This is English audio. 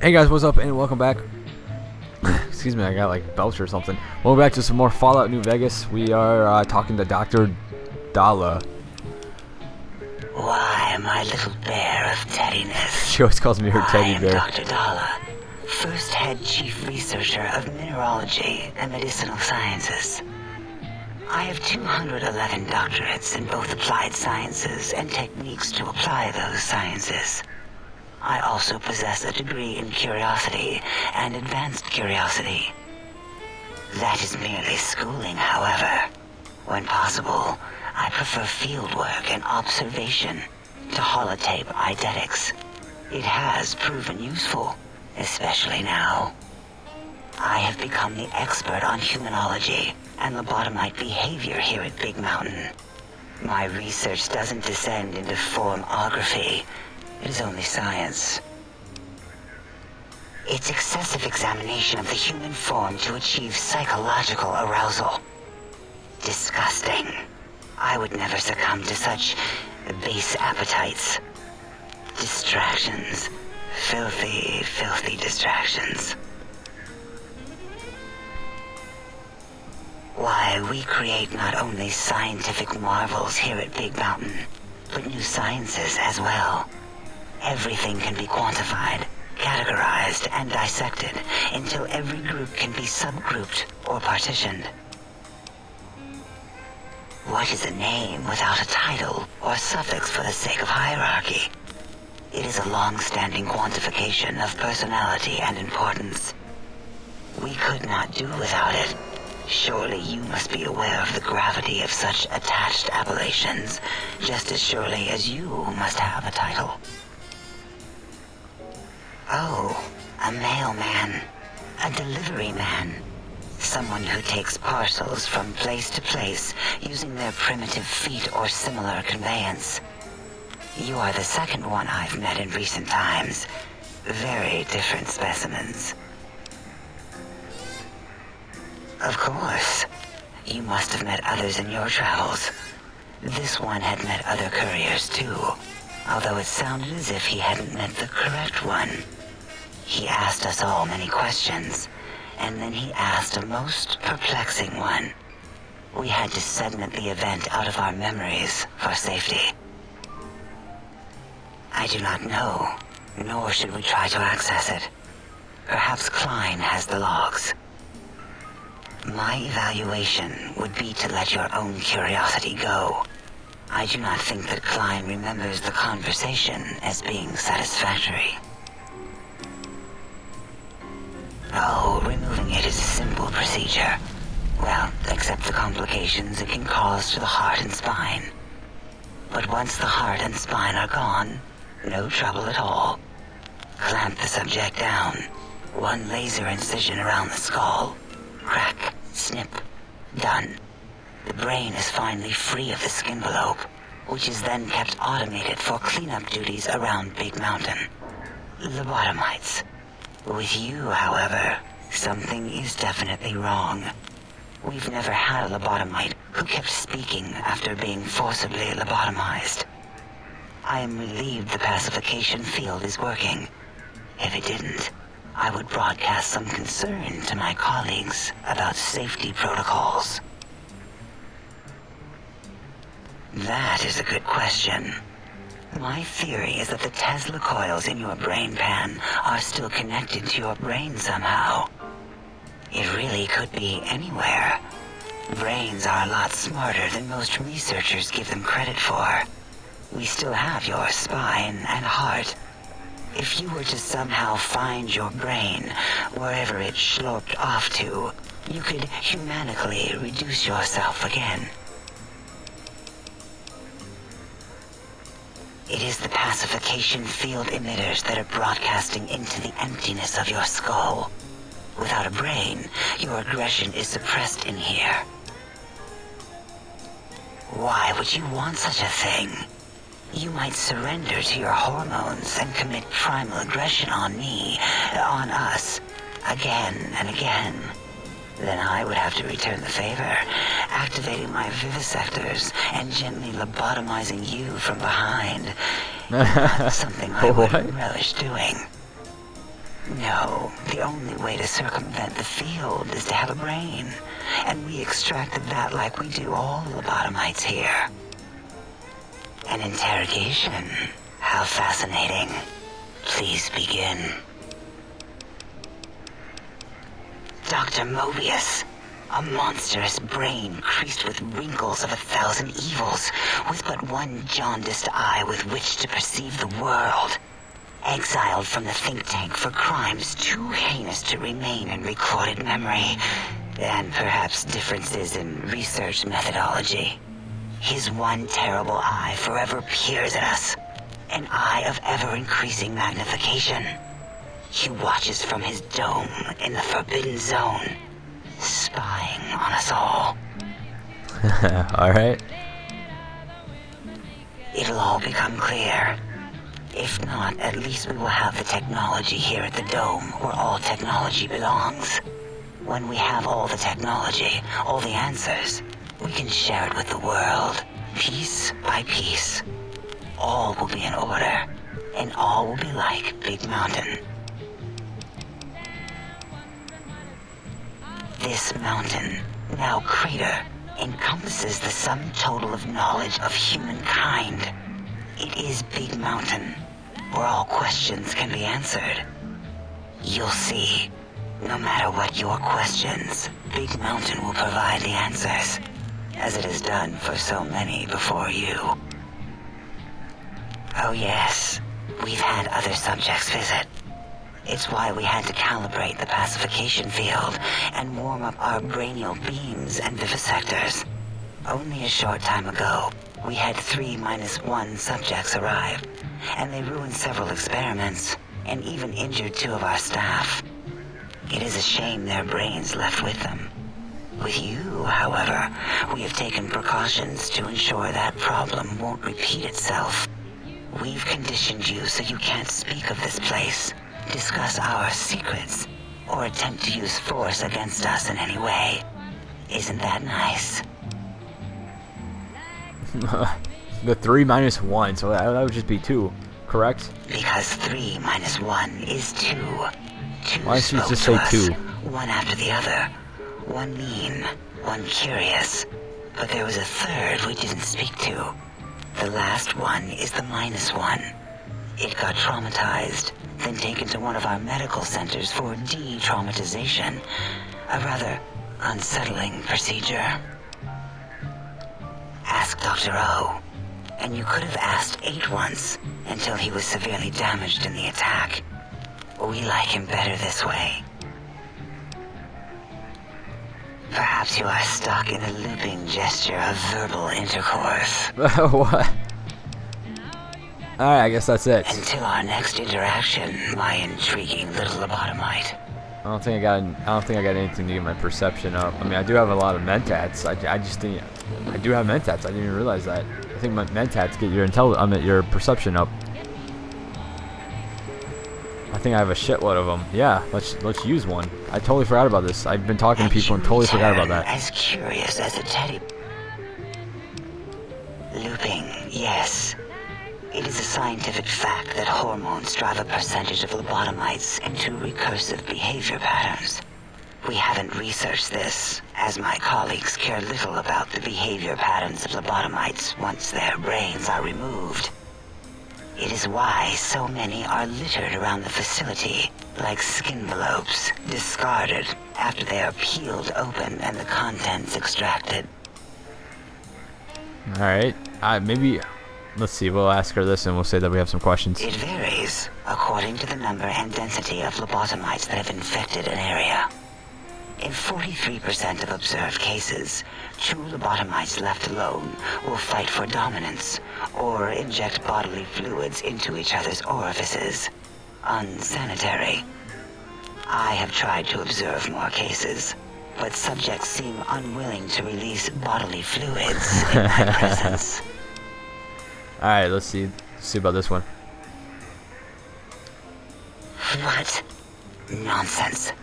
Hey guys, what's up and welcome back. Excuse me, I got like belch or something. Welcome back to some more Fallout New Vegas. We are talking to Dr. Dala. Why, my little bear of teddiness. She always calls me her teddy bear. I am Dr. Dala, first head chief researcher of mineralogy and medicinal sciences. I have 211 doctorates in both applied sciences and techniques to apply those sciences. I also possess a degree in curiosity and advanced curiosity. That is merely schooling, however. When possible, I prefer fieldwork and observation to holotape eidetics. It has proven useful, especially now. I have become the expert on humanology and lobotomite behavior here at Big Mountain. My research doesn't descend into formography. It is only science. It's excessive examination of the human form to achieve psychological arousal. Disgusting. I would never succumb to such base appetites. Distractions. Filthy, filthy distractions. Why, we create not only scientific marvels here at Big Mountain, but new sciences as well. Everything can be quantified, categorized, and dissected until every group can be subgrouped or partitioned. What is a name without a title or suffix for the sake of hierarchy? It is a long-standing quantification of personality and importance. We could not do without it. Surely you must be aware of the gravity of such attached appellations, just as surely as you must have a title. Oh, a mailman, a delivery man, someone who takes parcels from place to place using their primitive feet or similar conveyance. You are the second one I've met in recent times. Very different specimens. Of course. You must have met others in your travels. This one had met other couriers too, although it sounded as if he hadn't met the correct one. He asked us all many questions, and then he asked a most perplexing one. We had to segment the event out of our memories for safety. I do not know, nor should we try to access it. Perhaps Klein has the logs. My evaluation would be to let your own curiosity go. I do not think that Klein remembers the conversation as being satisfactory. Oh, removing it is a simple procedure. Well, except the complications it can cause to the heart and spine. But once the heart and spine are gone, no trouble at all. Clamp the subject down. One laser incision around the skull. Crack, snip, done. The brain is finally free of the skin envelope, which is then kept automated for cleanup duties around Big Mountain. Lobotomites. With you, however, something is definitely wrong. We've never had a lobotomite who kept speaking after being forcibly lobotomized. I am relieved the pacification field is working. If it didn't, I would broadcast some concern to my colleagues about safety protocols. That is a good question. My theory is that the Tesla coils in your brain pan are still connected to your brain somehow. It really could be anywhere. Brains are a lot smarter than most researchers give them credit for. We still have your spine and heart. If you were to somehow find your brain, wherever it sloped off to, you could humanically reduce yourself again. It is the pacification field emitters that are broadcasting into the emptiness of your skull. Without a brain, your aggression is suppressed in here. Why would you want such a thing? You might surrender to your hormones and commit primal aggression on me, on us, again and again. Then I would have to return the favor, activating my vivisectors and gently lobotomizing you from behind. Something I wouldn't relish doing. No, the only way to circumvent the field is to have a brain. And we extracted that like we do all lobotomites here. An interrogation. How fascinating. Please begin. Dr. Mobius. A monstrous brain creased with wrinkles of 1,000 evils, with but one jaundiced eye with which to perceive the world. Exiled from the think tank for crimes too heinous to remain in recorded memory, and perhaps differences in research methodology. His one terrible eye forever peers at us, an eye of ever-increasing magnification. He watches from his dome in the Forbidden Zone, spying on us all. Alright. It'll all become clear. If not, at least we will have the technology here at the Dome, where all technology belongs. When we have all the technology, all the answers, we can share it with the world, piece by piece. All will be in order, and all will be like Big Mountain. This mountain, now crater, encompasses the sum total of knowledge of humankind. It is Big Mountain, where all questions can be answered. You'll see, no matter what your questions, Big Mountain will provide the answers, as it has done for so many before you. Oh yes, we've had other subjects visit. It's why we had to calibrate the pacification field and warm up our brainial beams and vivisectors. Only a short time ago, we had 3-1 subjects arrive, and they ruined several experiments, and even injured 2 of our staff. It is a shame their brains left with them. With you, however, we have taken precautions to ensure that problem won't repeat itself. We've conditioned you so you can't speak of this place, discuss our secrets, or attempt to use force against us in any way. Isn't that nice? The 3-1, so that would just be 2, correct? Because 3-1 is 2. 2 Why don't you spoke just to say us, 2? one after the other. One mean, one curious. But there was a third we didn't speak to. The last one is the -1. It got traumatized, then taken to one of our medical centers for de-traumatization. A rather unsettling procedure. Ask Dr. O. And you could have asked 8 once, until he was severely damaged in the attack. We like him better this way. Perhaps you are stuck in the looping gesture of verbal intercourse. What? Alright, I guess that's it. Until our next interaction, my intriguing little lobotomite. I don't think I got anything to get my perception up. I mean, I do have a lot of mentats. I just think I do have mentats. I didn't even realize that. I think my mentats get your your perception up. I think I have a shitload of them. Yeah, let's use one. I totally forgot about this. I've been talking to people and totally forgot about that. As curious as a teddy. Looping, yes. It is a scientific fact that hormones drive a percentage of lobotomites into recursive behavior patterns. We haven't researched this, as my colleagues care little about the behavior patterns of lobotomites once their brains are removed. It is why so many are littered around the facility, like skinvelopes, discarded after they are peeled open and the contents extracted. Alright, maybe... Let's see, we'll ask her this and we'll say that we have some questions. It varies according to the number and density of lobotomites that have infected an area. In 43% of observed cases, 2 lobotomites left alone will fight for dominance or inject bodily fluids into each other's orifices. Unsanitary. I have tried to observe more cases, but subjects seem unwilling to release bodily fluids in my presence. Alright, let's see about this one. What? Nonsense.